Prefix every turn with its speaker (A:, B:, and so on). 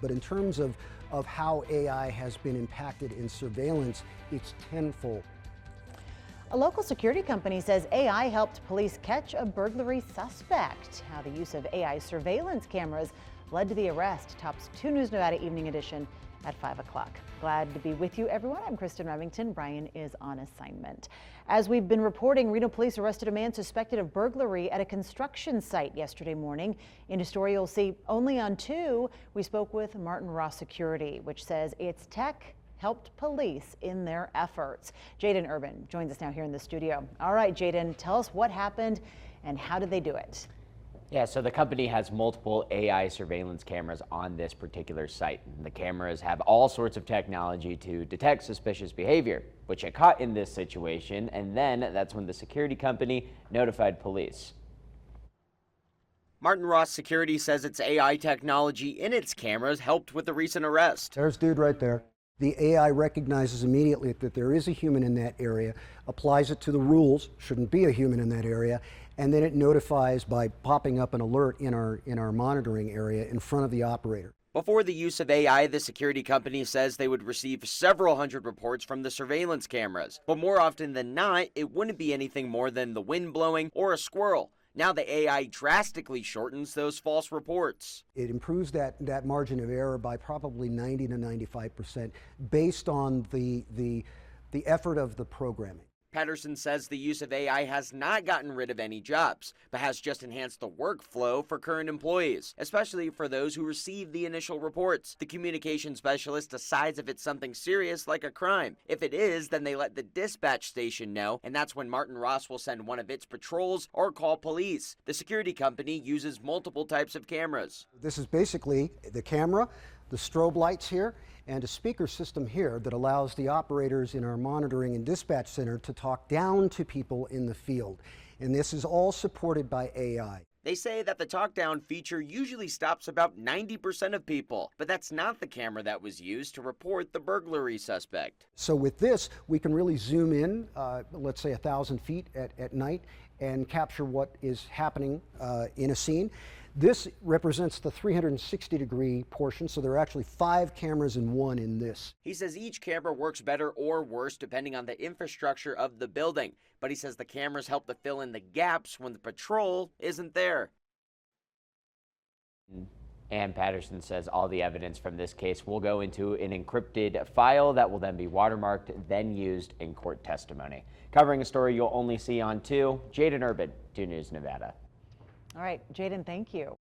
A: But in terms of how AI has been impacted in surveillance, it's tenfold.
B: A local security company says AI helped police catch a burglary suspect. How the use of AI surveillance cameras led to the arrest tops 2 News Nevada Evening Edition at 5 o'clock. Glad to be with you, everyone. I'm Kristen Remington. Brian is on assignment. As we've been reporting, Reno police arrested a man suspected of burglary at a construction site yesterday morning. In a story you'll see only on 2, we spoke with Martin Ross Security, which says its tech helped police in their efforts. Jaden Urban joins us now here in the studio. All right, Jaden, tell us what happened and how did they do it?
C: Yeah, so the company has multiple AI surveillance cameras on this particular site. The cameras have all sorts of technology to detect suspicious behavior, which it caught in this situation, and then that's when the security company notified police.
D: Martin Ross Security says its AI technology in its cameras helped with the recent arrest.
A: There's dude right there. The AI recognizes immediately that there is a human in that area, applies it to the rules, shouldn't be a human in that area, and then it notifies by popping up an alert in our monitoring area in front of the operator.
D: Before the use of AI, the security company says they would receive several hundred reports from the surveillance cameras. But more often than not, it wouldn't be anything more than the wind blowing or a squirrel. Now the AI drastically shortens those false reports.
A: It improves that margin of error by probably 90 to 95% based on the effort of the programming.
D: Patterson says the use of AI has not gotten rid of any jobs, but has just enhanced the workflow for current employees, especially for those who receive the initial reports. The communication specialist decides if it's something serious like a crime. If it is, then they let the dispatch station know, and that's when Martin Ross will send one of its patrols or call police. The security company uses multiple types of cameras.
A: This is basically the camera, the strobe lights here, and a speaker system here that allows the operators in our monitoring and dispatch center to talk down to people in the field. And this is all supported by AI.
D: They say that the talk down feature usually stops about 90% of people, but that's not the camera that was used to report the burglary suspect.
A: So with this, we can really zoom in, let's say 1,000 feet at night, and capture what is happening in a scene. This represents the 360-degree portion, so there are actually 5 cameras in one in this.
D: He says each camera works better or worse depending on the infrastructure of the building, but he says the cameras help to fill in the gaps when the patrol isn't there.
C: And Patterson says all the evidence from this case will go into an encrypted file that will then be watermarked, then used in court testimony. Covering a story you'll only see on 2, Jaden Urban, 2 News Nevada.
B: All right, Jaden, thank you.